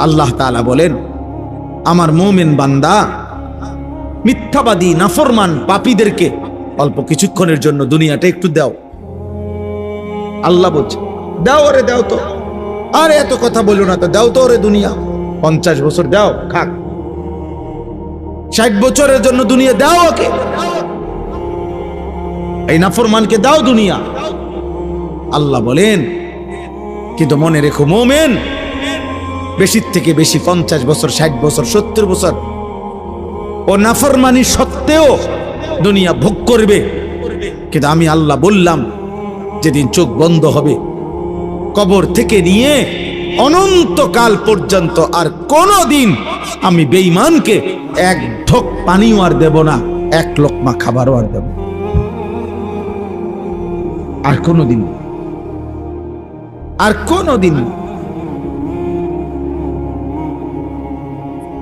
আল্লাহ তাআলা বলেন, আমার মুমিন বান্দা মিথ্যাবাদী নাফরমান পাপীদেরকে অল্প কিছুক্ষণের জন্য দুনিয়াটা একটু দাও। আল্লাহ বলছে দাও, ওরে দাও তো, আরে এত কথা বলো না তো, দাও তো ওরে দুনিয়া। 50 বছর দাও, খাক। 60 বছরের জন্য দুনিয়া দাও ওকে, এই নাফরমানকে দাও দুনিয়া। আল্লাহ বলেন কিন্তু মনে রেখো মুমিন, বেশির থেকে বেশি 50 বছর, 60 বছর, 70 বছর ও নাফরমানি সত্ত্বেও দুনিয়া ভোগ করবে। কিন্তু আমি আল্লাহ বললাম, যেদিন চোখ বন্ধ হবে, কবর থেকে নিয়ে অনন্তকাল পর্যন্ত আর কোনদিন আমি বেঈমানকে এক ঢোক পানিও আর দেব না, এক লোকমা খাবারও আর দেব আর কোনদিন, আর কোনদিন।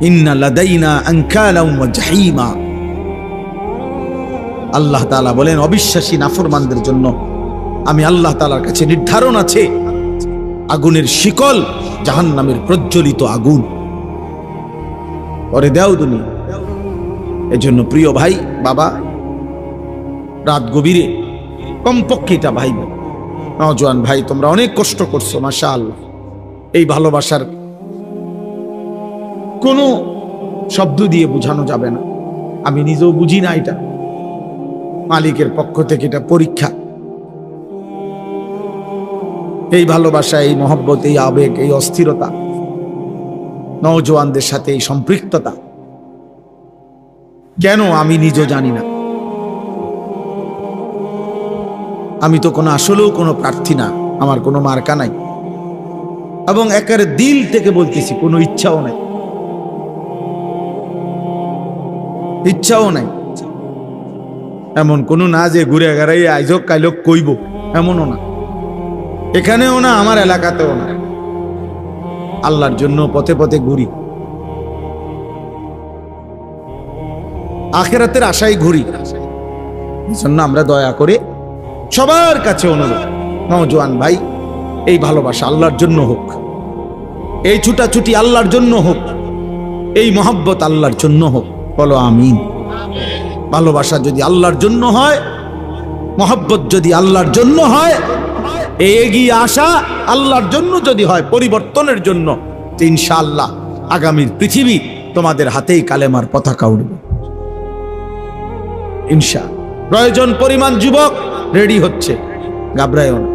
ইন্না লাদাইনা আনকালাম ওয়া জাহিমা। আল্লাহ তাআলা বলেন অবিশ্বাসী নাফরমানদের জন্য আমি আল্লাহ তাআলার কাছে নির্ধারণ আছে আগুনের শিকল, জাহান্নামের প্রজ্বলিত আগুন। পরে দাও দুনিয়া। এজন্য প্রিয় ভাই, বাবা, রাত গভীরে কমপক্ষে এটা ভাই, নওজোয়ান ভাই, তোমরা অনেক কষ্ট করছো, মাশাআল্লাহ। এই ভালোবাসার কোনো শব্দ দিয়ে বোঝানো যাবে না, আমি নিজেও বুঝি না। এটা মালিকের পক্ষ থেকে এটা পরীক্ষা। এই ভালোবাসা, এই মহব্বত, এই আবেগ, এই অস্থিরতা, নওজোয়ানদের সাথে এই সম্পৃক্ততা কেন আমি নিজেও জানি না। আমি তো কোনো আসলেও কোনো প্রার্থী না, আমার কোনো মার্কা নাই, এবং একেবারে দিল থেকে বলতেছি, কোনো ইচ্ছাও নাই, ইচ্ছাও নাই। এমন কোনো না যে ঘুরে গেড়াই আইজক কাইলক কইব, এমনও না, এখানেও না, আমার এলাকাতেও না। আল্লাহর জন্য পথে পথে ঘুরি, আখিরাতের আশায় ঘুরি। জন্য আমরা দয়া করে সবার কাছে অনুরোধ, নওজোয়ান ভাই, এই ভালোবাসা আল্লাহর জন্য হোক, এই ছুটাছুটি আল্লাহর জন্য হোক, এই মহব্বত আল্লাহর জন্য হোক। বলো আমিন। ভালোবাসা যদি আল্লাহর জন্য হয়, মহব্বত যদি আল্লাহর জন্য হয়, এগিয়ে আসা আল্লাহর জন্য যদি হয়, পরিবর্তনের জন্য, ইনশাআল্লাহ আগামীর পৃথিবী তোমাদের হাতেই কালেমার পতাকা উঠবে ইনশাআল্লাহ। প্রয়োজন পরিমাণ যুবক রেডি হচ্ছে, ঘাবড়ায়ও না।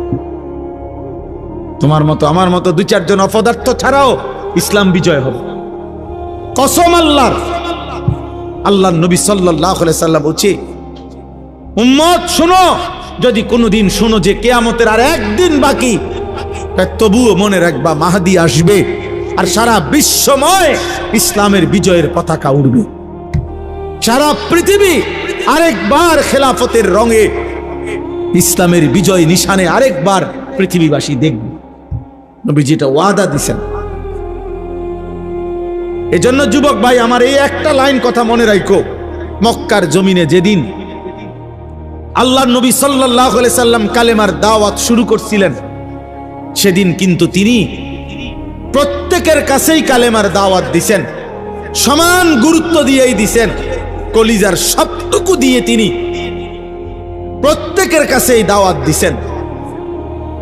তোমার মতো আমার মতো 2-4 জন অপদার্থ ছাড়াও ইসলাম বিজয় হবে, কসম আল্লাহর। আল্লাহর নবী সাল্লাল্লাহু আলাইহি সাল্লাম বলছে, উম্মত শোনো, যদি কোনোদিন শোনো যে কিয়ামতের আর একদিন বাকি, তবুও মনে রাখবা মাহদী আসবে, আর সারা বিশ্বময় ইসলামের বিজয়ের পতাকা উড়বে। সারা পৃথিবী আরেকবার খেলাফতের রঙে ইসলামের বিজয় নিশানে আরেকবার পৃথিবীবাসী দেখবে। নবীজি এটা ওয়াদা দিছেন। এজন্য যুবক ভাই আমার, এই একটা লাইন কথা মনে রাখো, মক্কার জমিনে যেদিন আল্লাহর নবী সাল্লাল্লাহু আলাইহি সাল্লাম কালেমার দাওয়াত শুরু করছিলেন, সেদিন কিন্তু তিনি প্রত্যেকের কাছেই কালেমার দাওয়াত দিছেন, সমান গুরুত্ব দিয়েই দিছেন, কলিজার সবটুকু দিয়ে তিনি প্রত্যেকের কাছেই দাওয়াত দিছেন।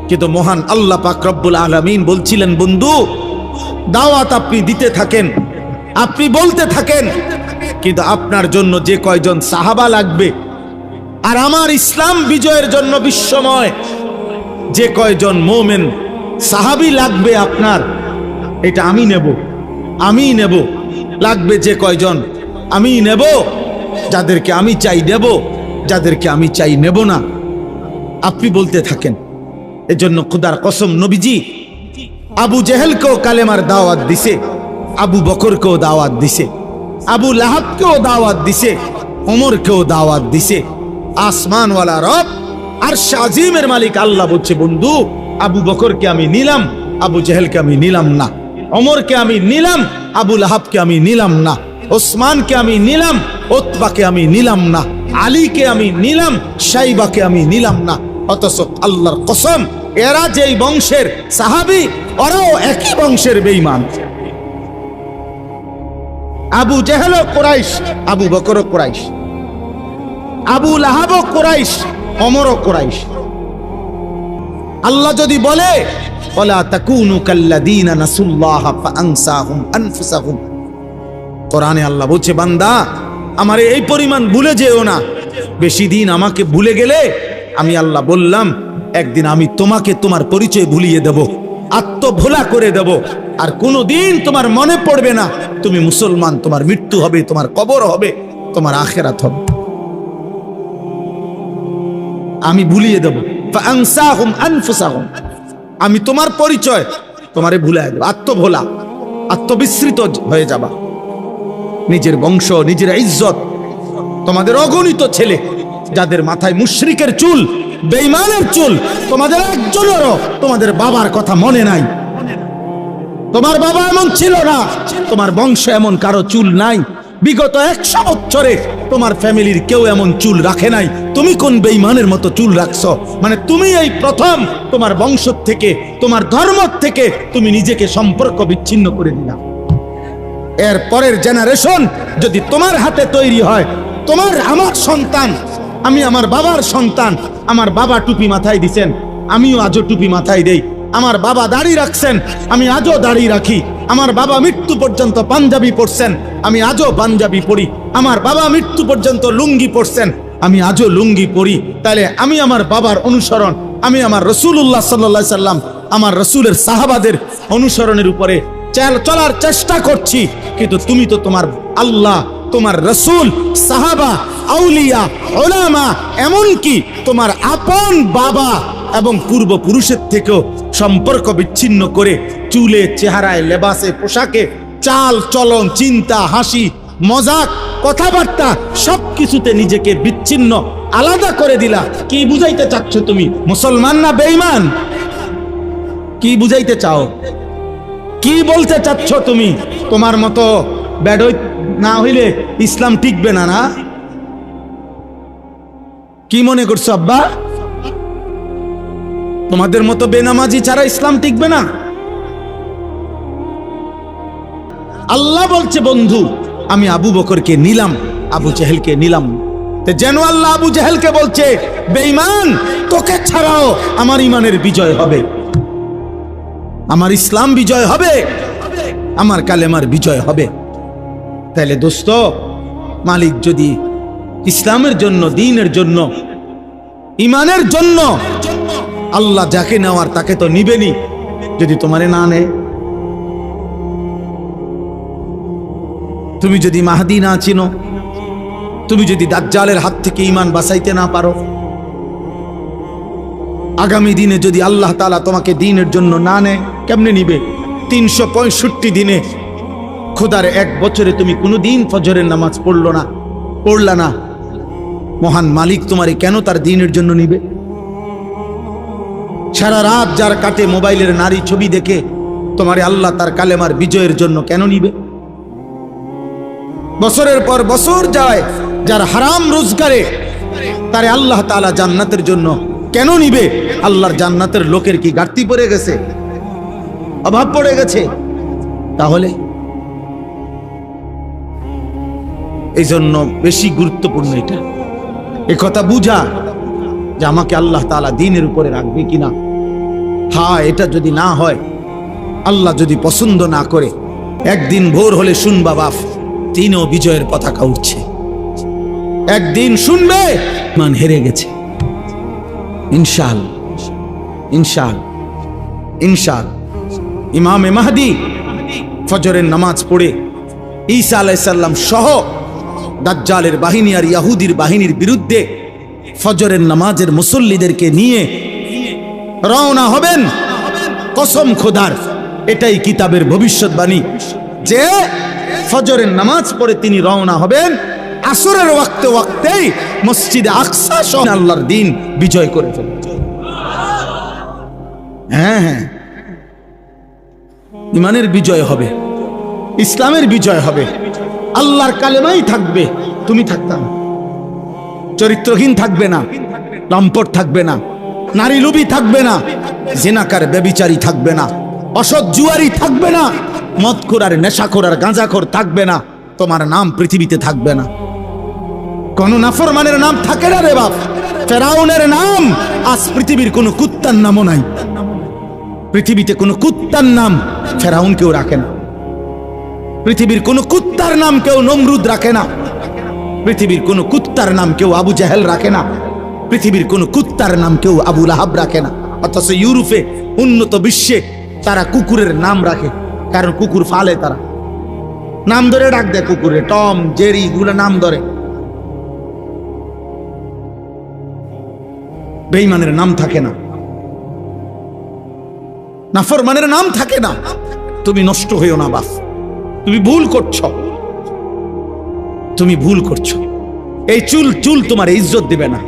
কিন্তু মহান আল্লাহ পাক রব্বুল আলামিন বলছিলেন, বন্ধু দাওয়াত আপনি দিতে থাকেন, আপনি বলতে থাকেন, কিন্তু আপনার জন্য যে কয়জন সাহাবা লাগবে, আর আমার ইসলাম বিজয়ের জন্য বিশ্বময় যে কয়জন মুমিন সাহাবী লাগবে আপনার, এটা আমি নেব, আমি নেব। লাগবে যে কয়জন আমি নেব, যাদেরকে আমি চাই নেব, যাদেরকে আমি চাই নেব না। আপনি বলতে থাকেন। এজন্য খুদার কসম, নবীজি আবু জেহেলকেও কালেমার দাওয়াত দিছে, আবু বকরকেও দাওয়াত দিছে, আবু লাহাবকেও দাওয়াত দিছে, ওমরকেও দাওয়াত দিছে। আসমানওয়ালা রব আরশ আজিমের মালিক আল্লাহ বলছে, বন্ধু আবু বকরকে আমি নিলাম, আবু জেহেলকে আমি নিলাম না, ওমরকে আমি নিলাম, আবু লাহাবকে আমি নিলাম না, ওসমানকে আমি নিলাম, উতবাকে আমি নিলাম না, আলীকে আমি নিলাম, শাইবাকে আমি নিলাম না। অথচ আল্লাহর কসম, এরা যেই বংশের সাহাবী, ওরাও একই বংশের বেঈমান। আবু জেহেলও কুরাইশ, আবু বকরও কুরাইশ, আবু লাহাবও কুরাইশ, ওমরও কুরাইশ। আল্লাহ যদি বলে ওয়ালা তাকুনু কাল্লাযীনা নাসুল্লাহ ফাআনসাহুম আনফুসাহুম, কোরআনে আল্লাহ বলছে বান্দা আমারে এই পরিমাণ ভুলে যেও না। বেশি দিন আমাকে ভুলে গেলে আমি আল্লাহ বললাম একদিন আমি তোমাকে তোমার পরিচয় ভুলিয়ে দেব, আত্মভোলা করে দেব, আর কোনোদিন তোমার মনে পড়বে না তুমি মুসলমান। তোমার মৃত্যু হবে, তোমার কবর হবে, তোমার আখিরাত হবে, আমি ভুলিয়ে দেব। ফাআনসাহুম আনফুসাহুম, আমি তোমার পরিচয় তোমারে ভুলিয়ে দেব। আত্মভোলা, আত্মবিস্মৃত হয়ে যাবা। নিজের বংশ, নিজের ইজ্জত, তোমাদের অগণিত ছেলে যাদের মাথায় মুশরিকের চুল, বেঈমানের চুল, তোমাদের একজনেরও তোমাদের বাবার কথা মনে নাই। তোমার বাবা এমন ছিল না, তোমার বংশ এমন কারো চুল নাই। বিগত 100 বছরে তোমার ফ্যামিলির কেউ এমন চুল রাখে নাই। তুমি কোন বেঈমানের মতো চুল রাখছো? মানে তুমি এই প্রথম তোমার বংশ থেকে, তোমার ধর্ম থেকে তুমি নিজেকে সম্পর্ক বিচ্ছিন্ন করে দিলা। এর পরের জেনারেশন যদি তোমার হাতে তৈরি হয়, তোমার আমার সন্তান, আমি আমার বাবার সন্তান, আমার বাবা টুপি মাথায় দিছেন, আমিও আজও টুপি মাথায় দেই। আমার বাবা দাড়ি রাখছেন, আমি আজও দাড়ি রাখি। আমার বাবা মৃত্যু পর্যন্ত পাঞ্জাবি পরছেন, আমি আজও পাঞ্জাবি পরি। আমার বাবা মৃত্যু পর্যন্ত লুঙ্গি পরছেন, আমি আজও লুঙ্গি পরি। তাহলে আমি আমার বাবার অনুসরণ, আমি আমার রাসূলুল্লাহ সাল্লাল্লাহু আলাইহি সাল্লাম, আমার রাসূলের সাহাবাদের অনুসরণের উপরে চলার চেষ্টা করছি। কিন্তু তুমি তো তোমার আল্লাহ, তোমার রাসূল, সাহাবা, আউলিয়া, উলামা, এমনকি তোমার আপন বাবা এবং পূর্বপুরুষের থেকেও সম্পর্ক বিচ্ছিন্ন করে চুলে, চেহারায়, লেবাসে, পোশাকে, চাল চলন, চিন্তা, হাসি, মজাক, কথাবার্তা সবকিছুতে নিজেকে বিচ্ছিন্ন, আলাদা করে দিলা। কি বুঝাইতে চাচ্ছ তুমি? মুসলমান না বেঈমান? কি বুঝাইতে চাও? কি বলতে চাচ্ছ তুমি? তোমার মতো বেডই না হইলে ইসলাম টিকবে না, না? কি মনে করছো আব্বা? তোমাদের মতো বেনামাজি ছাড়া ইসলাম টিকবে না? আল্লাহ বলছে বন্ধু আমি আবু বকরকে নিলাম, আবু জেহেলকে নিলাম। যেন আল্লাহ আবু জেহেলকে বলছে বেঈমান তোকে ছাড়াও আমার ইমানের বিজয় হবে, আমার ইসলাম বিজয় হবে, আমার কালেমার বিজয় হবে। তাহলে দোস্ত, মালিক যদি ইসলামের জন্য, দ্বীনের জন্য, ইমানের জন্য আল্লাহ যাকে নেওয়ার তাকে তো নিবেনি। যদি তোমারে না নেয়, তুমি যদি মাহদী না চিনো, তুমি যদি দাজ্জালের হাত থেকে ইমান বাঁচাইতে না পারো, আগামী দিনে যদি আল্লাহ তাআলা তোমাকে দ্বীনের জন্য না নেয়, কেমনে নিবে? 365 দিনে, খোদার 1 বছরে তুমি কোনো দিন ফজরের নামাজ পড়লা না, মহান মালিক তোমারে কেন তার দ্বীনের জন্য নিবে? সারা রাত যার কাটে মোবাইলের নারী ছবি দেখে, তোমারে আল্লাহ তার কালেমার বিজয়ের জন্য কেন নিবে? বছরের পর বছর যায় যার হারাম রোজগারে, তারে আল্লাহ তাআলা জান্নাতের জন্য কেন নিবে? আল্লাহর জান্নাতের লোকের কি ঘাটতি পড়ে গেছে? অভাব পড়ে গেছে? তাহলে এই জন্য বেশি গুরুত্বপূর্ণ এটা, এ কথা বুঝা যে আমাকে আল্লাহ তাআলা দ্বীনের উপরে রাখবে কিনা। হ্যাঁ, এটা যদি না হয়, আল্লাহ যদি পছন্দ না করে, একদিন ভোর হলে শুনবা বাপ তিনও বিজয়ের পতাকা উঠছে। একদিন শুনবে মান হেরে গেছে। ইনশাআল্লাহ, ইনশাআল্লাহ, ইনশাআল্লাহ। ইমামে মাহদী ফজরের নামাজ পড়ে ঈসা আলাইহিস সালাম সহ দাজ্জালের বাহিনী আর ইহুদির বাহিনীর বিরুদ্ধে ফজরের নামাজের মুসল্লিদেরকে নিয়ে রওনা হবেন। কসম খোদার, এটাই কিতাবের ভবিষ্যৎবাণী যে ফজরের নামাজ পড়ে তিনি রওনা হবেন, আসরের ওয়াক্তেই মসজিদে আকসা সহ আল্লাহর দ্বীন বিজয় করে ফেলবেন। হ্যাঁ হ্যাঁ, ইমানের বিজয় হবে, ইসলামের বিজয় হবে, আল্লাহর কালেমাই থাকবে, তুমি থাকতা না। চরিত্রহীন থাকবে না, লম্পট থাকবে না, নারী লোভী থাকবে না, জিনাকার ব্যভিচারী থাকবে না, অসৎ জুয়ারি থাকবে না, মদখোর আর নেশাখোর আর গাঁজাখোর থাকবে না। তোমার নাম পৃথিবীতে থাকবে না। কোন নাফরমানের নাম থাকে না রে বাপ। ফেরাউনের নাম আজ পৃথিবীর কোন কুত্তার নামও নাই। পৃথিবীতে কোন কুত্তার নাম ফেরাউন কেউ রাখে না। পৃথিবীর কোন কুত্তার নাম কেউ নমরুদ রাখে না। পৃথিবীর কোন কুত্তার নাম কেউ আবু জাহেল রাখে না। পৃথিবীর কোন কুত্তার নাম কেউ আবু লাহাব রাখে না। অথচ ইউরোপে, উন্নত বিশ্বে তারা কুকুরের নাম রাখে, কারণ কুকুর ফালে, তারা নাম ধরে ডাক দেয় কুকুরে, টম, জেরি, গুলো নাম ধরে। বেঈমানের নাম থাকে না, নাফরমানের নাম থাকে না। তুমি নষ্ট হইও না বাপ, তুমি ভুল করছো, তুমি ভুল করছো। এই চুল তোমার ইজ্জত দিবে না,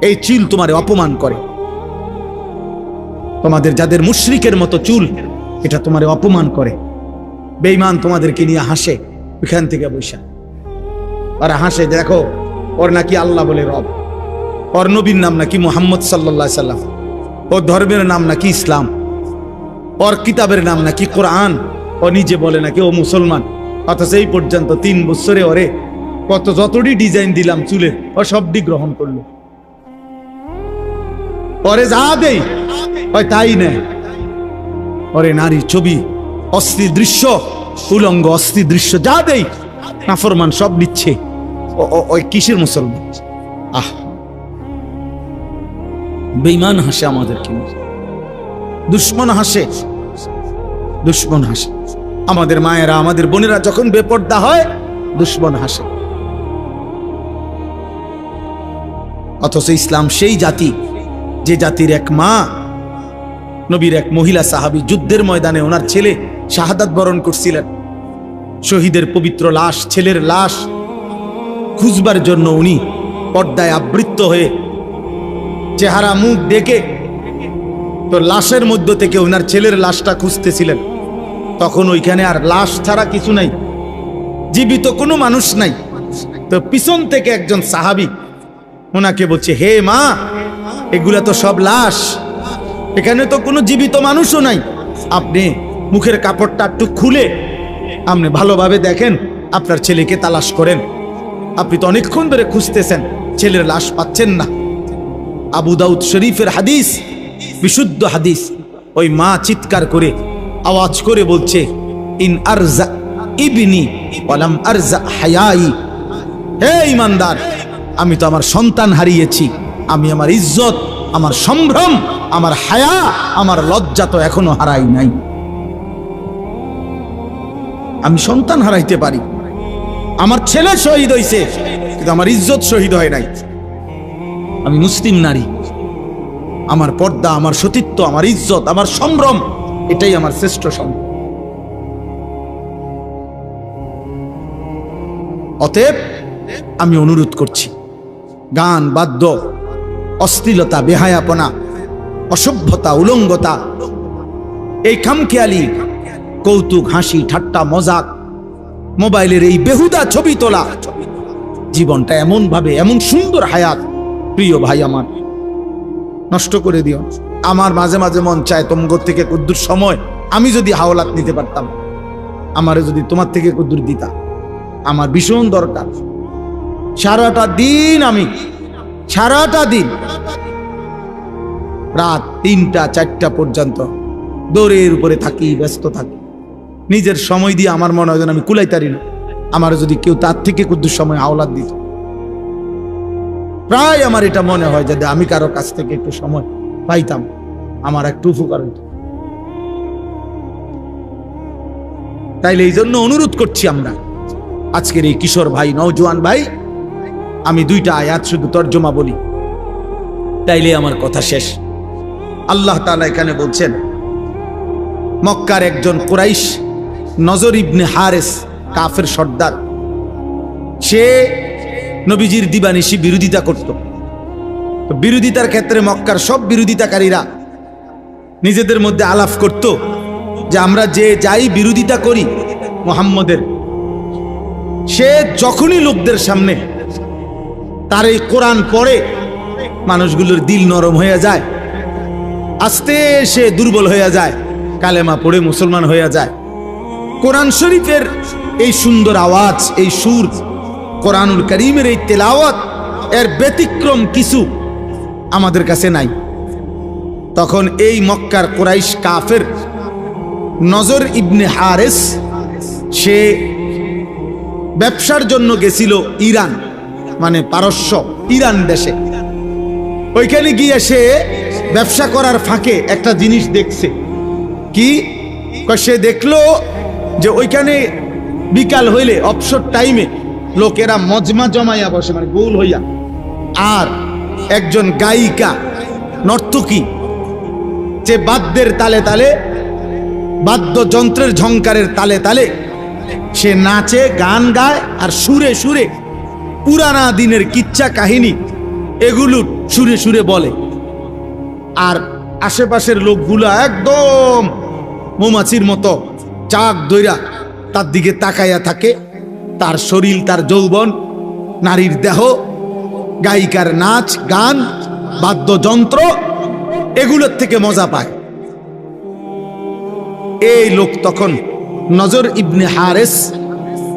এই চুল তোমার অপমান করে। তোমাদের যাদের মুশরিকের মতো চুল, এটা তোমার অপমান করে। বেঈমান তোমাদেরকে নিয়ে হাসে ওইখান থেকে বৈশা, ওরা হাসে, দেখো ওর নাকি আল্লাহ বলে রব, ওর নবীর নাম নাকি মুহাম্মদ সাল্লাল্লাহু আলাইহি সাল্লাম, ওর ধর্মের নাম নাকি ইসলাম, ওর কিতাবের নাম নাকি কোরআন, ও নিজে বলে নাকি ও মুসলমান। অথচ এই পর্যন্ত 3 বছরে ওরে কত যতটি ডিজাইন দিলাম চুলের, ও সবটি গ্রহণ করলো। ওরে যা দেই ওই তাই নেয়। ওরে নারী ছবি, অস্থির দৃশ্য, উলঙ্গ অস্থির দৃশ্য যা দেই নাফরমান সব নিচ্ছে। ওই কিসের মুসলমান? আহ, বেঈমান হাসে আমাদেরকে, দুশ্মন হাসে, দুশ্মন হাসে। আমাদের মায়েরা, আমাদের বোনেরা যখন বেপর্দা হয়, দুশ্মন হাসে। অথচ ইসলাম সেই জাতি, যে জাতির এক মা, নবীর এক মহিলা সাহাবী যুদ্ধের ময়দানে ওনার ছেলে শাহাদাত বরণ করছিলেন। শহীদের পবিত্র লাশ, ছেলের লাশ খুঁজবার জন্য উনি পর্দায় আবৃত হয়ে চেহারা মুখ দেখে তো লাশের মধ্য থেকে ওনার ছেলের লাশটা খুঁজতেছিলেন। তখন ওইখানে আর লাশ ছাড়া কিছু নাই, জীবিত কোনো মানুষ নাই। তো পিছন থেকে একজন সাহাবী ওনাকে বলছে, হে মা, এগুলা তো সব লাশ, এখানে তো কোনো জীবিত মানুষও নাই। আপনি মুখের কাপড়টা একটু খুলে আপনি ভালোভাবে দেখেন, আপনার ছেলেকে তালাশ করেন। আপনি তো অনেকক্ষণ ধরে খুঁজতেছেন, ছেলের লাশ পাচ্ছেন না। আবু দাউদ শরীফের হাদিস, বিশুদ্ধ হাদিস। ওই মা চিৎকার করে আওয়াজ করে বলছে, ইন আরজা ইবনি ওয়ালাম আরজা হায়াই। হে ঈমানদার, আমি তো আমার সন্তান হারিয়েছি, আমি আমার ইজ্জত, আমার সম্ভ্রম, আমার হায়া, আমার লজ্জা তো এখনো হারাই নাই। আমি সন্তান হারাইতে পারি, আমার ছেলে শহীদ হয়েছে, কিন্তু আমার ইজ্জত শহীদ হয় নাই। আমি মুসলিম নারী, আমার পর্দা, আমার সতীত্ব, আমার ইজ্জত, আমার সম্ভ্রম, এটাই আমার শ্রেষ্ঠ সম্ভ্রম। অতএব আমি অনুরোধ করছি, গান, বাদ্য, অশ্লীলতা, বেহায়াপনা, অসভ্যতা, উলঙ্গতা, এই খামখেয়ালি কৌতুক, হাসি, ঠাট্টা, মজাক, মোবাইলের এই বেহুদা ছবি তোলা, জীবনটা এমন ভাবে, এমন সুন্দর হায়াত, প্রিয় ভাই আমার, নষ্ট করে দিও। আমার মাঝে মাঝে মন চায় তোমার থেকে কুদ্দুর সময় আমি যদি হাওলাত নিতে পারতাম, আমারে যদি তোমার থেকে কুদ্দুর দিতা, আমার ভীষণ দরকার। সারাটা দিন আমি, সারাটা দিন রাত 3টা 4টা পর্যন্ত দৌড়ের উপরে থাকি, ব্যস্ত থাকি, নিজের সময় দিয়ে আমার মনে হয় যেন আমি কুলাইতারি না। আমার যদি কেউ তার থেকে কুদ্দুর সময় হাওলাত দিত, প্রায় আমার এটা মনে হয় যে আমি কারো কাছ থেকে একটু সময় পাইতাম, আমার একটু উপকার হইত। তাইলে এই জন্য অনুরোধ করছি আমরা, আজকের এই কিশোর ভাই, নওজোয়ান ভাই, আমি 2টা আয়াত শুধু তর্জমা বলি, তাইলে আমার কথা শেষ। আল্লাহ তাআলা এখানে বলছেন, মক্কার একজন কুরাইশ, নজর ইবনে হারেস, কাফের সর্দার, সে নবীজির দিবানিশি বিরোধিতা করত। বিরোধিতার ক্ষেত্রে মক্কার সব বিরোধিতাকারীরা নিজেদের মধ্যে আলাপ করত যে আমরা যে যাই বিরোধিতা করি মুহাম্মদের, সে যখনই লোকদের সামনে তার এই কোরআন পড়ে, মানুষগুলোর দিল নরম হয়ে যায়, আস্তে সে দুর্বল হয়ে যায়, কালেমা পড়ে মুসলমান হয়ে যায়। কোরআন শরীফের এই সুন্দর আওয়াজ, এই সুর, কোরআনুল কারীমের এই তেলাওয়াত, এর ব্যতিক্রম কিছু আমাদের কাছে নাই। তখন এই মক্কার কুরাইশ কাফের নজর ইবনে হারেস, সে ব্যবসার জন্য গেছিল ইরান, মানে পারস্য ইরান দেশে। ওইখানে গিয়ে সে ব্যবসা করার ফাঁকে একটা জিনিস দেখছে। কি? সে দেখলো যে ওইখানে বিকাল হইলে অবসর টাইমে লোকেরা মজমা জমাইয়া বসে, মানে গোল হইয়া, আর একজন গায়িকা নর্তকী যে বাদ্যের তালে তালে, বাদ্যযন্ত্রের ঝংকারের তালে তালে সে নাচে, গান গায়, আর সুরে সুরে পুরানা দিনের কিচ্ছা কাহিনী এগুলো সুরে সুরে বলে। আর আশেপাশের লোকগুলা একদম মৌমাছির মতো চাক দইরা তার দিকে তাকাইয়া থাকে। তার শরীর, তার যৌবন, নারীর দেহ, গায়িকার নাচ গান, বাদ্যযন্ত্র, এগুলোর থেকে মজা পায়। এই লোক তখন নজর ইবনে হারেস,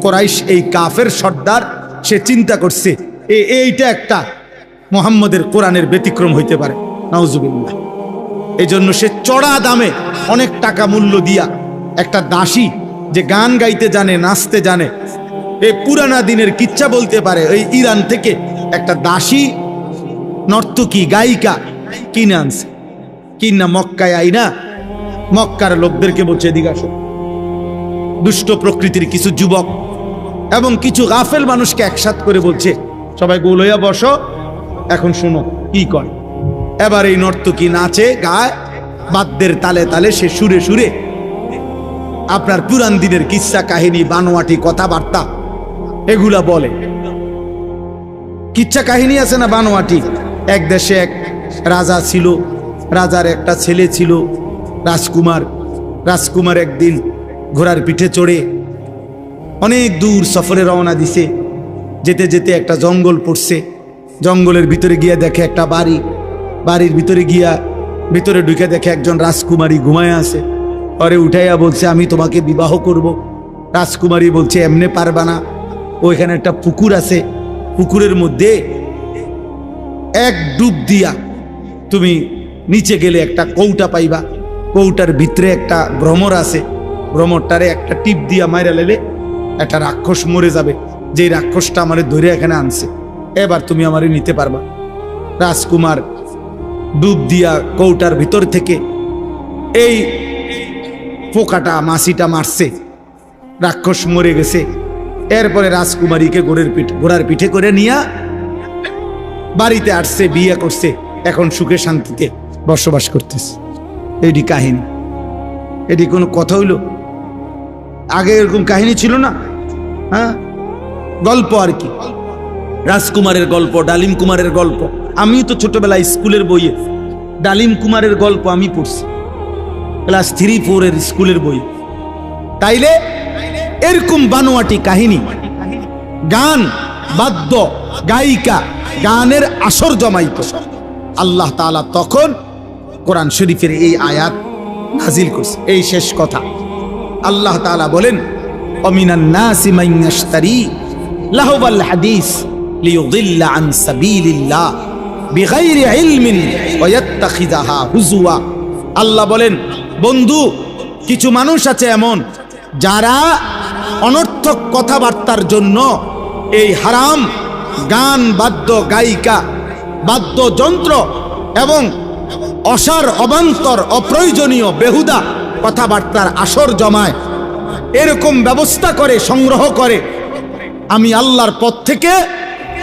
কুরাইশ এই কাফের সর্দার, সে চিন্তা করছে এইটা একটা মুহাম্মদের কোরআনের ব্যতিক্রম হইতে পারে, নাউজুবিল্লাহ। এই জন্য সে চড়া দামে অনেক টাকা মূল্য দিয়া একটা দাসী, যে গান গাইতে জানে, নাচতে জানে, এই পুরানা দিনের কিচ্ছা বলতে পারে, ওই ইরান থেকে একটা দাসী নর্তকী গায়িকা কিনে আনছে। কিনা মক্কায় আইনা মক্কার লোকদেরকে বলছে, এদিকে আসো। দুষ্ট প্রকৃতির কিছু যুবক এবং কিছু গাফেল মানুষকে একসাথ করে বলছে, সবাই গোল হইয়া বসো, এখন শোনো কি কয়। এবার এই নর্তকী নাচে গায়, বাদ্যের তালে তালে সে সুরে সুরে আপনার পুরান দিনের কিচ্ছা কাহিনী, বানোয়াটি কথাবার্তা এগুলা বলে। কিচ্ছা কাহিনী আছে না বানোয়াটি। এক দেশে এক রাজা ছিল, রাজার একটা ছেলে ছিল রাজকুমার। রাজকুমার একদিন ঘোড়ার পিঠে চড়ে অনেক দূর সফরে রওনা দিছে। যেতে যেতে একটা জঙ্গল পড়ছে। জঙ্গলের ভিতরে গিয়া দেখে একটা বাড়ি। বাড়ির ভিতরে গিয়া ভিতরে ঢুকে দেখে একজন রাজকুমারী ঘুমায় আছে। পরে উঠাইয়া বলছে, আমি তোমাকে বিবাহ করব। রাজকুমারী বলছে, এমনে পারবা না, ওইখানে একটা পুকুর আছে, পুকুরের মধ্যে এক ডুব দিয়া তুমি নিচে গেলে একটা কৌটা পাইবা। কৌটার ভিতরে একটা ভ্রমর আছে, ভ্রমরটারে একটা টিপ দিয়া মাইরা লেলে একটা রাক্ষস মরে যাবে, যে রাক্ষসটা আমারে ধরে এখানে আনছে, এবার তুমি আমারে নিতে পারবা। রাজকুমার ডুব দিয়া কৌটার ভিতর থেকে এই পোকাটা, মাছিটা মারছে, রাক্ষস মরে গেছে। এরপরে রাজকুমারীকে ঘোড়ার পিঠে করে নিয়া বাড়িতে আসছে, বিয়ে করছে, এখন সুখে শান্তিতে বসবাস করতেছে। এটি কাহিনী। এটি কোনো কথা হইল? আগে এরকম কাহিনী ছিল না। হ্যাঁ, গল্প আর কি, রাজকুমারের গল্প, ডালিম কুমারের গল্প। আমি তো ছোটবেলায় স্কুলের বইয়ে ডালিম কুমারের গল্প আমি পড়ছি, ক্লাস 3-4 স্কুলের বই। তাইলে এরকম বানোয়াটি কাহিনী, গান, বাদ্য, গায়িকা, গানের আসর জমাইত। আল্লাহ তাআলা তখন কোরআন শরীফের এই আয়াত নাজিল করছে। এই শেষ কথা আল্লাহ তাআলা বলেন, অমিনান নাসি মান ইয়াশতারি লাহওয়াল হাদিস লিয়ুদিল্লা আন সাবিলিল্লাহ বিগাইরি ইলমিন ওয়া ইয়াত্তাখিযাহা হুজুয়া। আল্লাহ বলেন, বন্ধু, কিছু মানুষ আছে এমন যারা অনর্থক কথাবার্তার জন্য এই হারাম গান, বাদ্য, গায়িকা, বাদ্যযন্ত্র এবং অসার, অবান্তর, অপ্রয়োজনীয় বেহুদা কথাবার্তার আসর জমায়, এরকম ব্যবস্থা করে, সংগ্রহ করে। আমি আল্লাহর পথ থেকে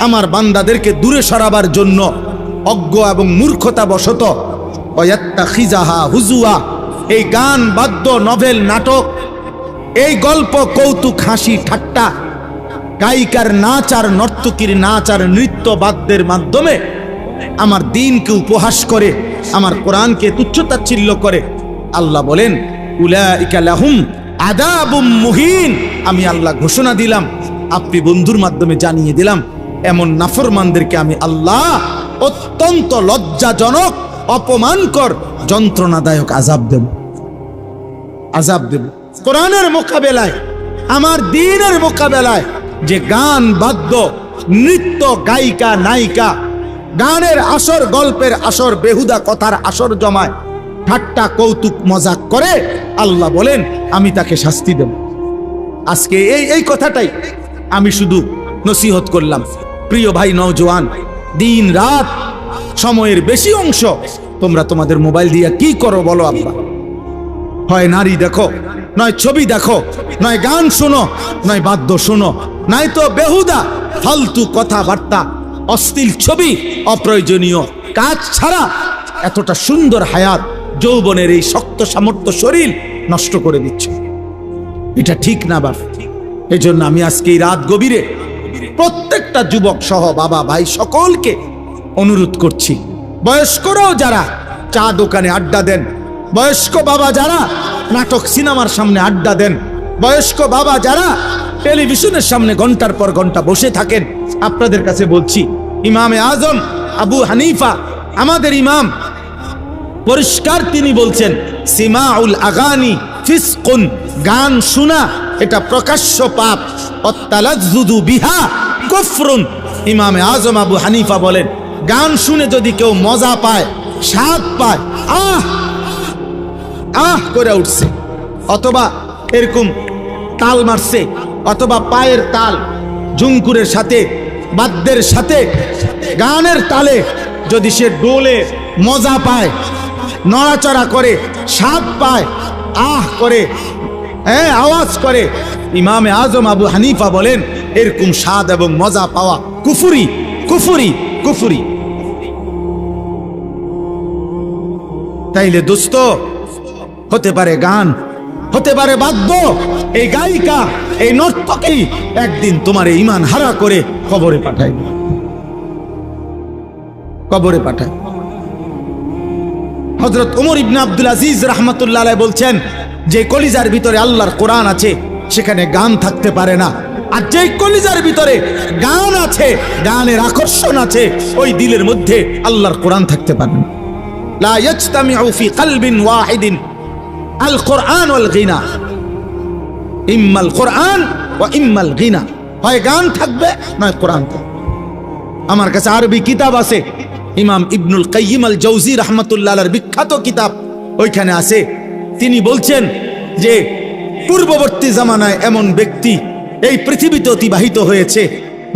আমার বান্দাদেরকে দূরে সরাবার জন্য অজ্ঞ এবং মূর্খতা বশত ওয়াত্তাখিযাহা হুজুয়া, এই গান, বাদ্য, নভেল, নাটক, এই গল্প, কৌতুক, হাসি ঠাট্টা, গায়িকার নাচ আর নর্তকীর নাচ আর নৃত্য বাদ্যের মাধ্যমে আমার দিনকে উপহাস করে, আমার কোরআনকে তুচ্ছতাচ্ছিল্য করে। আল্লাহ বলেন, উলাইকা লাহুম আযাবুম মুহিন। আমি আল্লাহ ঘোষণা দিলাম, আপনি বন্ধুর মাধ্যমে জানিয়ে দিলাম, এমন নাফরমানদেরকে আমি আল্লাহ অত্যন্ত লজ্জাজনক, অপমানকর, যন্ত্রণাদায়ক আযাব দেব। আযাব দেব। কোরআনের মোকাবেলায় আমার দ্বীনের মোকাবেলায় যে গান বাদ্য নৃত্য গায়িকা নায়িকা গানের আসর গল্পের আসর বেহুদা কথার আসর জমায় ঠাট্টা কৌতুক মজাক করে, আল্লাহ বলেন আমি তাকে শাস্তি দেব। আজকে এই কথাটাই আমি শুধু নসিহত করলাম। প্রিয় ভাই নওজোয়ান, দিন রাত সময়ের বেশি অংশ তোমরা তোমাদের মোবাইল দিয়ে কি করো বলো আব্বা? হয় নারী দেখো, নয় ছবি দেখো, নয় গান শোনো, নয় বাদ্য শোনো, নাই তো বেহুদা ফালতু কথাবার্তা, অশ্লীল ছবি, অপ্রয়োজনীয় কাজ ছাড়া এতটা সুন্দর হায়াত, যৌবনের এই শক্ত সামর্থ্য শরীর নষ্ট করে দিচ্ছে। এটা ঠিক না বাপ। এই জন্য আমি আজকে এই রাত গভীরে প্রত্যেকটা যুবক সহ বাবা ভাই সকলকে অনুরোধ করছি, বয়স্করাও যারা চা দোকানে আড্ডা দেন, বয়স্ক বাবা যারা নাটক সিনেমার সামনে আড্ডা দেন, বয়স্ক বাবা যারা টেলিভিশনের সামনে ঘন্টার পর ঘন্টা বসে থাকেন, আপনাদের কাছে বলছি, ইমামে আজম আবু হানিফা আমাদের ইমাম পরিষ্কার তিনি বলছেন, সিমাউল আগানি ফিসকুন, গান শোনা এটা প্রকাশ্য পাপ, অত্তালাজ্জুদু বিহা কুফরুন। ইমামে আজম আবু হানিফা বলেন, গান শুনে যদি কেউ মজা পায়, স্বাদ পায়, আহ আহ করে উঠছে, অথবা এরকম তাল মারছে, অথবা পায়ের তাল ঝুমকুরের সাথে বাদ্যের সাথে গানের তালে যদি সে ডোলে মজা পায়, নড়াচড়া করে, স্বাদ পায়, আহ করে, আওয়াজ করে, ইমামে আজম আবু হানিফা বলেন এরকম স্বাদ এবং মজা পাওয়া কুফরি, কুফরি, কুফরি। তাইলে দোস্ত, হতে পারে গান, হতে পারে বাদ্য, এই গায়িকা, এই নর্তকী একদিন তোমার ঈমান হারা করে কবরে পাঠায়, কবরে পাঠায়। হযরত ওমর ইবনে আব্দুল আজিজ রাহমাতুল্লাহ আলাইহি বলছেন, যে কলিজার ভিতরে আল্লাহর কোরআন আছে সেখানে গান থাকতে পারে না, আর যে কলিজার ভিতরে গান আছে, গানের আকর্ষণ আছে, ওই দিলের মধ্যে আল্লাহর কোরআন থাকতে পারে না। লা ইয়াজতামিউ ফি কলবিন ওয়াহিদিন আল কোরআন ওয়াল গিনা, ইম্মাল কোরআন ওয়া ইম্মাল গিনা, হয় গান থাকবে নয় কোরআন থাকবে। আমার কাছে আরবি কিতাব আছে, ইমাম ইবনুল কাইয়িম আল জাওজি রাহমাতুল্লাহ আলাইহির বিখ্যাত কিতাব, ওইখানে আছে, তিনি বলছেন যে পূর্ববর্তী জামানায় এমন ব্যক্তি এই পৃথিবীতে অতিবাহিত হয়েছে,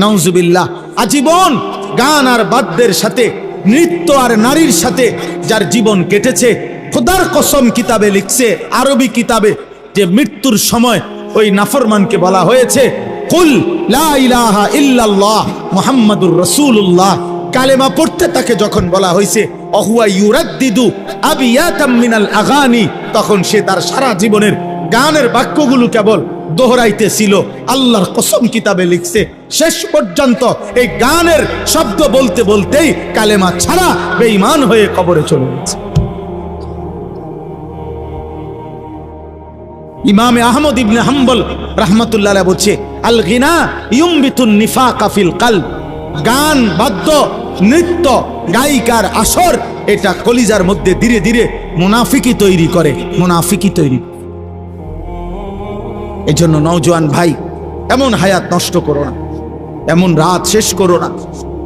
নাউজুবিল্লাহ, আজীবন গান আর বাদ্যের সাথে, নৃত্য আর নারীর সাথে যার জীবন কেটেছে, খোদার কসম কিতাবে লিখছে, আরবি কিতাবে, যে মৃত্যুর সময় ওই নাফরমানকে বলা হয়েছে, কুল লা ইলাহা ইল্লাল্লাহ মুহাম্মাদুর রাসূলুল্লাহ, কালেমা পড়তে তাকে যখন বলা হয়েছে, অহুয়া ইউরাদ্দিদু আবিয়াতাম মিনাল আগানি, তখন সে তার সারা জীবনের গানের বাক্যগুলো কেবল দোহরাইতেছিল। আল্লাহর কসম কিতাবে লিখছে, শেষ পর্যন্ত এই গানের শব্দ বলতে বলতেই কালেমা ছাড়া বেঈমান হয়ে কবরে চলে গেছে। ইমামে আহমদ ইবনে হাম্বল রাহমাতুল্লাহ আলাইহি বলছে, আল গিনা ইউমবিতুন নিফাকা ফিল কলব, গান বাদ্য নৃত্য গায়িকার আসর এটা কলিজার মধ্যে ধীরে ধীরে মুনাফিকি তৈরি করে, মুনাফিকি তৈরি। এজন্য নওজোয়ান ভাই, এমন হায়াত নষ্ট করো না, এমন রাত শেষ করো না,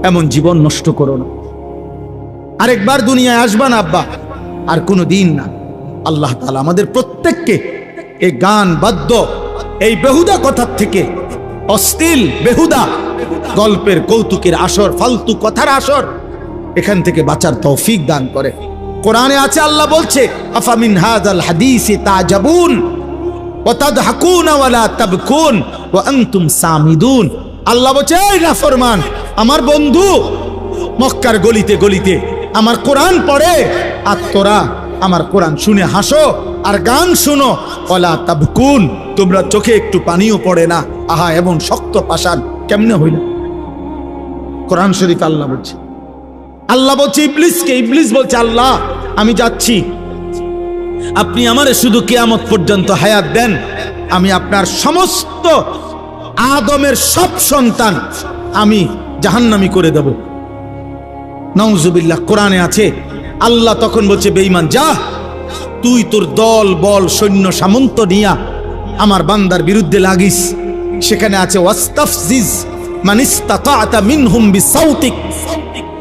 এমন জীবন নষ্ট করো না। আরেকবার দুনিয়ায় আসবা না আব্বা, আর কোনো দিন না। আল্লাহ তাআলা আমাদের প্রত্যেককে এই গান বাদ্য, এই বেহুদা কথার থেকে, অশ্লীল বেহুদা গল্পের কৌতুকের আসর, ফালতু কথার আসর, এখান থেকে বাঁচার তৌফিক দান করে। কোরআনে আছে, আল্লাহ বলছে, আফামিন হাযাল হাদীসি তাজাবুন ওয়া তাদহাকুনা ওয়া লা তাবকুন ওয়া আনতুম সামিদুন। আল্লাহ বলছে, এই নাফরমান আমার বন্ধু, মক্কার গলিতে গলিতে আমার কোরআন পড়ে, আর তোরা আমার কোরআন শুনে হাসো আর গান শুনো, ওয়ালা তাবকুন, তোমরা চোখে একটু পানিও পড়ে না। আহা, এমন শক্ত পাষাণ কেমনে হইল? কোরআন শরীফ আল্লাহ বলছে, আল্লাহ বলছে ইবলিসকে, ইবলিস বলছে, আল্লাহ আমি যাচ্ছি, আপনি আমারে শুধু কিয়ামত পর্যন্ত হায়াত দেন, আমি আপনার সমস্ত আদমের সব সন্তান আমি জাহান্নামী করে দেব। নাউজুবিল্লাহ। কোরআনে আছে, আল্লাহ তখন বলছে, বেঈমান যা, তুই তোর দল বল সৈন্য সামন্ত নিয়া আমার বান্দার বিরুদ্ধে লাগিস। সেখানে আছে ওয়াস্তাফজিজ মান ইসতাতা'তা মিনহুম বিসাউতিক,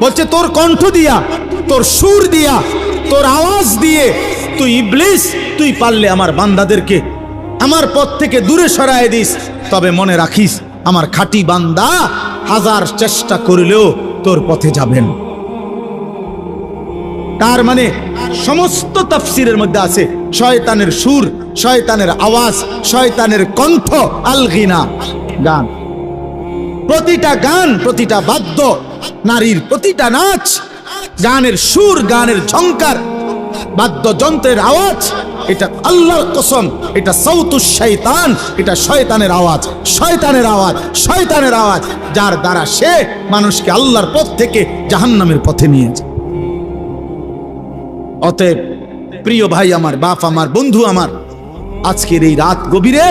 বলছে তোর কণ্ঠ দিয়া, তোর সুর দিয়া, তোর আওয়াজ দিয়ে তুই ইবলিস, তুই পারলে আমার বান্দাদেরকে আমার পথ থেকে দূরে সরায় দিস। তবে মনে রাখিস আমার খাঁটি বান্দা হাজার চেষ্টা করলেও তোর পথে যাবেন। তার মানে সমস্ত তাফসিরের মধ্যে আছে শয়তানের সুর, শয়তানের আওয়াজ, শয়তানের কণ্ঠ আল গিনা, গান। প্রতিটা গান, প্রতিটা বাদ্য, নারীর প্রতিটা নাচ, গানের সুর, গানের ঝংকার, বাদ্যযন্ত্রের আওয়াজ, এটা আল্লাহর কসম, এটা সাউতুশ শয়তান, এটা শয়তানের আওয়াজ, শয়তানের আওয়াজ, শয়তানের আওয়াজ, যার দ্বারা সে মানুষকে আল্লাহর পথ থেকে জাহান্নামের পথে নিয়ে যায়। অতএব প্রিয় ভাই আমার, বাপ আমার, বন্ধু আমার, আজকের এই রাত গভীরে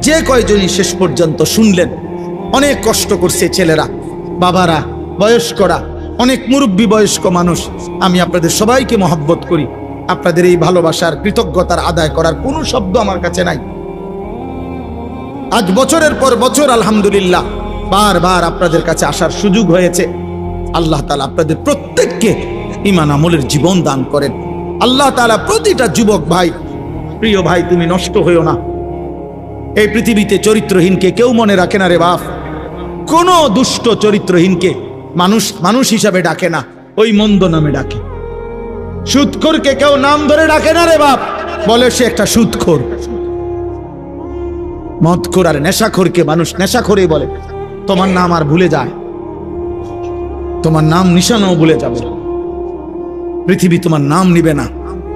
যে কয়জনই শেষ পর্যন্ত শুনলেন, অনেক কষ্ট করছে ছেলেরা, বাবারা, বয়স্করা, অনেক মুরব্বী বয়স্ক মানুষ, আমি আপনাদের সবাইকে মহব্বত করি। আপনাদের এই ভালোবাসার কৃতজ্ঞতার আদায় করার কোনো শব্দ আমার কাছে নাই। আজ বছরের পর বছর আলহামদুলিল্লাহ বারবার আপনাদের কাছে আসার সুযোগ হয়েছে। আল্লাহ তাআলা আপনাদের প্রত্যেককে ঈমান আমলের জীবন দান করেন। আল্লাহ তাআলা প্রতিটা যুবক ভাই, প্রিয় ভাই, তুমি নষ্ট হইও না। এই পৃথিবীতে চরিত্রহীনকে কেউ মনে রাখে না রে বাপ। কোন দুষ্ট চরিত্রহীনকে মানুষ মানুষ হিসাবে ডাকে না, ওই মন্দ নামে ডাকে। সুদখোরকে কেউ নাম ধরে ডাকে না রে বাপ, বলে সে একটা সুদখোর। মদখোর আর নেশাখোরকে মানুষ নেশাখোরই বলে। তোমার নাম আর ভুলে যায়, তোমার নাম নিশানাও ভুলে যাবে। পৃথিবী তোমার নাম নিবে না,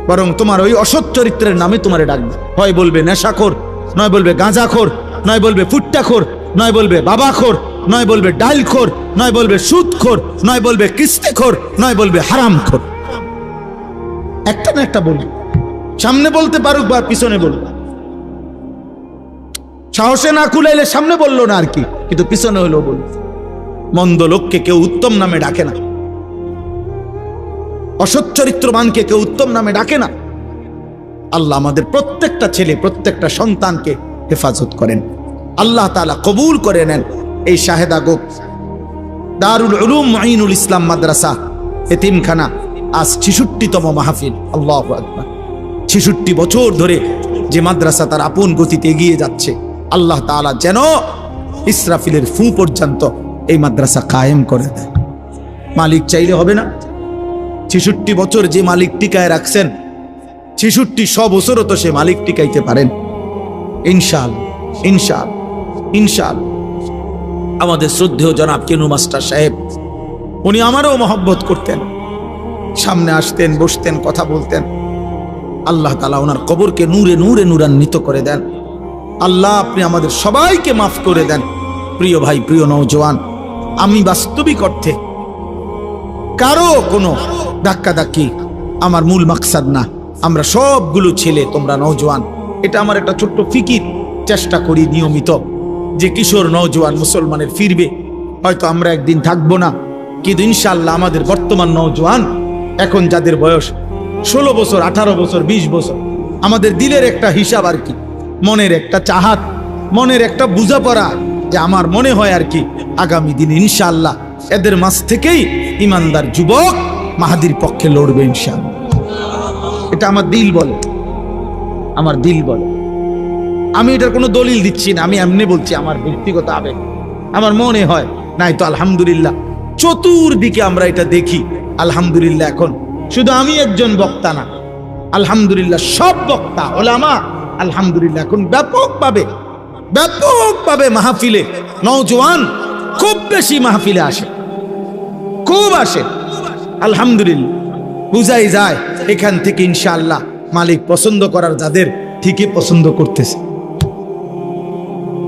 বরং তোমার ওই অসৎ চরিত্রের নামে তোমারে ডাকবে। হয় বলবে নেশাখোর, নয় বলবে গাঁজাখোর, নয় বলবে ফুট্টাখোর, নয় বলবে বাবাখোর, নয় বলবে ডাইলখোর, নয় বলবে সুদখোর, নয় বলবে কিস্তিখোর, নয় বলবে হারামখোর। একটা না একটা বলবে, সামনে বলতে পারুক বা পিছনে বলবে। সাহসে না কুলাইলে সামনে বললো না আর কি, কিন্তু পিছনে হলেও বলবে। মন্দ লোককে কেউ উত্তম নামে ডাকে না, অসৎ চরিত্রবানকে কেউ উত্তম নামে ডাকে না। আল্লাহ আমাদের প্রত্যেকটা ছেলে, প্রত্যেকটা সন্তানকে হেফাজত করেন। আল্লাহ তাআলা কবুল করে নেন এই শাহেদা গোপ দারুল উলুম মুঈনুল ইসলাম মাদ্রাসা এতিমখানা আজ 66তম মাহফিল। আল্লাহু আকবার। 66 বছর ধরে যে মাদ্রাসা তার আপন গতিতে এগিয়ে যাচ্ছে, আল্লাহ তাআলা যেন ইসরাফিলের ফু পর্যন্ত এই মাদ্রাসা কায়েম করে দেয়। মালিক চাইলে হবে না? 66 বছর যে মালিক টিকায় রাখছেন, 66 বছরও তো সে মালিক টিকাইতে পারেন। ইনশাআল্লাহ, ইনশাআল্লাহ, ইনশাআল্লাহ। আমাদের শ্রদ্ধেয় জনাব কেনু মাস্টার সাহেব, উনি আমারও মহব্বত করতেন, সামনে আসতেন, বসতেন, কথা বলতেন। আল্লাহ তাআলা ওনার কবরকে নূরে নূরে নূরান্বিত করে দেন। আল্লাহ আপনি আমাদের সবাইকে মাফ করে দেন। প্রিয় ভাই, প্রিয় নওজোয়ান, আমি বাস্তবিক অর্থে কারো কোনো ধাক্কাধাক্কি আমার মূল মাকসাদ না। আমরা সবগুলো ছেলে, তোমরা নওজোয়ান, এটা আমার একটা ছোট্ট ফিকির। চেষ্টা করি নিয়মিত যে কিশোর নওজোয়ান মুসলমানের ফিরবে। হয়তো আমরা একদিন থাকবো না, কিন্তু ইনশাআল্লাহ আমাদের বর্তমান নওজোয়ান, এখন যাদের বয়স 16 বছর, 18 বছর, 20 বছর, আমাদের দিলের একটা হিসাব আর কি, মনের একটা চাহাত, মনের একটা বুঝাপড়া, যে আমার মনে হয় আর কি আগামী দিন ইনশাআল্লাহ এদের মাঝ থেকেই ইমানদার যুবক মাহাদির পক্ষে লড়বে ইনশাআল্লাহ। এটা আমার দিল বলে, আমার দিল বলে। আমি এটার কোনো দলিল দিচ্ছি না, আমি এমনি বলছি, আমার ব্যক্তিগত আবেগ, আমার মনে হয়। নাই তো আলহামদুলিল্লাহ চতুর্দিকে আমরা এটা দেখি। আলহামদুলিল্লাহ এখন শুধু আমি একজন বক্তা না, আলহামদুলিল্লাহ সব বক্তা ওলামা আলহামদুলিল্লাহ এখন ব্যাপকভাবে মাহফিলে, নওজোয়ান খুব বেশি মাহফিলে আসে, খুব আসে। আলহামদুলিল্লাহ বুঝাই যায় এখান থেকে ইনশাআল্লাহ মালিক পছন্দ করার যাদের, ঠিকই পছন্দ করতেছে,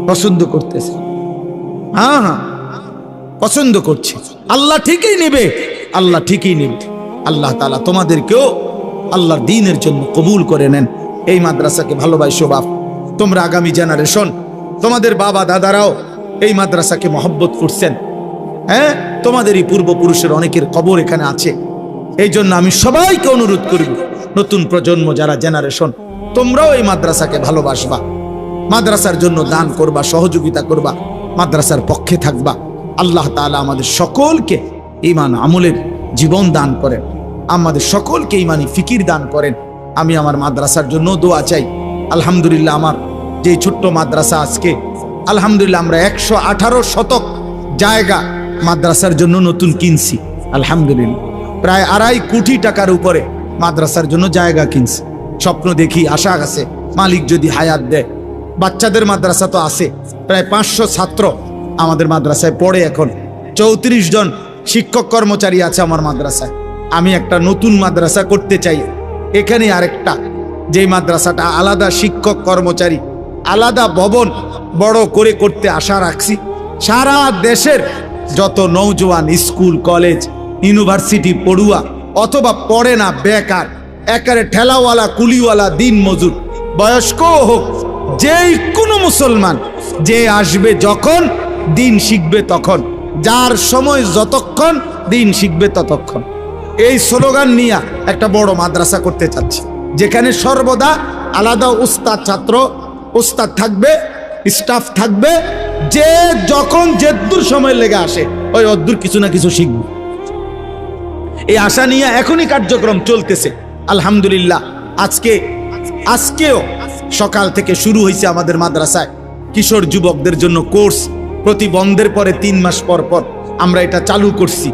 পছন্দ করতেছে। হ্যাঁ হ্যাঁ, পছন্দ করছে। আল্লাহ ঠিকই নেবে, আল্লাহ ঠিকই নেবে। আল্লাহ তাআলা তোমাদেরকেও আল্লাহর দ্বীনের জন্য কবুল করে নেন। এই মাদ্রাসাকে ভালোবাসো বাপ, তোমরা আগামী জেনারেশন, তোমাদের বাবা দাদারাও এই মাদ্রাসাকে মহব্বত করছেন। হ্যাঁ, তোমাদেরই পূর্বপুরুষের অনেকের কবর এখানে আছে। এই জন্য আমি সবাইকে অনুরোধ করব, নতুন প্রজন্ম যারা জেনারেশন, তোমরাও এই মাদ্রাসাকে ভালোবাসবা, মাদ্রাসার জন্য দান করবা, সহযোগিতা করবা, মাদ্রাসার পক্ষে থাকবা। আল্লাহ তাআলা আমাদের সকলকে ঈমান আমলের জীবন দান করেন, আমাদের সকলকে ঈমানি ফিকির দান করেন। আমি আমার মাদ্রাসার জন্য দোয়া চাই। আলহামদুলিল্লাহ, আমার যে ছোট্ট মাদ্রাসা আজকে আলহামদুলিল্লাহ আমরা 118 শতক জায়গা মাদ্রাসার জন্য নতুন কিনছি। আলহামদুলিল্লাহ প্রায় 2.5 কোটি টাকার উপরে মাদ্রাসার জন্য জায়গা কিনছি। স্বপ্ন দেখি, আশা আছে মালিক যদি হায়াত দেয়। বাচ্চাদের মাদ্রাসা তো আছে, প্রায় 500 ছাত্র আমাদের মাদ্রাসায় পড়ে। এখন 34 জন শিক্ষক কর্মচারী আছে আমার মাদ্রাসায়। আমি একটা নতুন মাদ্রাসা করতে চাই এখানে, আরেকটা যে মাদ্রাসাটা আলাদা শিক্ষক কর্মচারী, আলাদা ভবন বড় করে করতে আশা রাখছি। সারা দেশের যত নওজোয়ান স্কুল কলেজ ইউনিভার্সিটি পড়ুয়া অথবা পড়ে না, বেকার, একারে ঠেলাওয়ালা কুলিওয়ালা দিন মজুর বয়স্ক হোক, যেই কোনো মুসলমান যে আসবে যখন দিন শিখবে তখন, যার সময় যতক্ষণ দিন শিখবে ততক্ষণ, এই স্লোগান নিয়ে একটা বড় মাদ্রাসা করতে চাচ্ছি, যেখানে সর্বদা আলাদা উস্তাদ ছাত্র উস্তাদ থাকবে, স্টাফ থাকবে, যে যখন যেদূর সময় লেগে আসে ওই অদ্দূর কিছু না কিছু শিখবে। এই আশা নিয়ে এখনই কার্যক্রম চলতেছে। আলহামদুলিল্লাহ আজকেও সকাল থেকে শুরু হয়েছে আমাদের মাদ্রাসায় কিশোর যুবকদের জন্য কোর্স। প্রতি বন্ধের পরে 3 মাস পর পর আমরা এটা চালু করছি।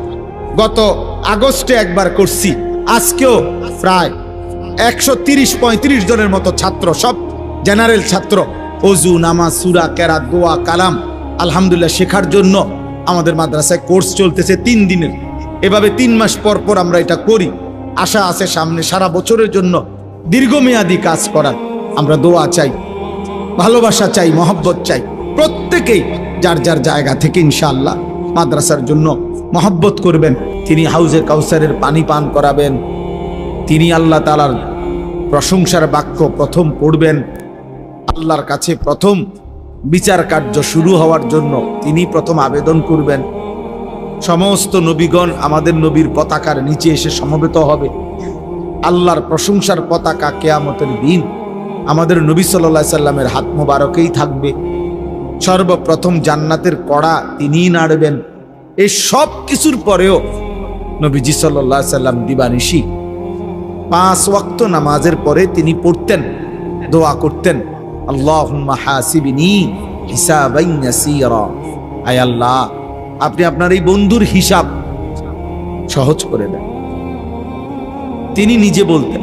গত আগস্টে একবার করছি, আজকেও প্রায় 130-35 জনের মতো ছাত্র, সব জেনারেল ছাত্র, ওযু, নামাজ, সূরা, কেরাত, দোয়া, কালাম আলহামদুলিল্লাহ শেখার জন্য আমাদের মাদ্রাসায় কোর্স চলতেছে 3 দিনের। এভাবে 3 মাস পর পর আমরা এটা করি। আশা আছে সামনে সারা বছরের জন্য দীর্ঘমেয়াদী কাজ করার। আমরা দোয়া চাই, ভালোবাসা চাই, মহব্বত চাই। প্রত্যেকেই যার যার জায়গা থেকে ইনশাআল্লাহ মাদ্রাসার জন্য মহব্বত করবেন। তিনি হাউজে কাউসারের পানি পান করাবেন, তিনি আল্লাহ তাআলার প্রশংসার বাক্য প্রথম পড়বেন, আল্লাহর কাছে প্রথম বিচার কার্য শুরু হওয়ার জন্য তিনি প্রথম আবেদন করবেন। সমস্ত নবীগণ আমাদের নবীর পতাকার নিচে এসে সমবেত হবে। আল্লাহর প্রশংসার পতাকা কিয়ামতের দিন আমাদের নবী সাল্লাল্লাহু আলাইহি সাল্লামের হাত মোবারকেই থাকবে। সর্বপ্রথম জান্নাতের কড়া তিনিই নাড়বেন। এই সব কিছুর পরেও নবীজি সাল্লাল্লাহু আলাইহি সাল্লাম দিবানিশি 5 ওয়াক্ত নামাজের পরে তিনি পড়তেন, দোয়া করতেন, আল্লাহুম্মা হাসিবনি হিসাবান ইয়াসীরা। আয় আল্লাহ, আপনি আপনার এই বন্ধুর হিসাব সহজ করে দেন। তিনি নিজে বলতেন,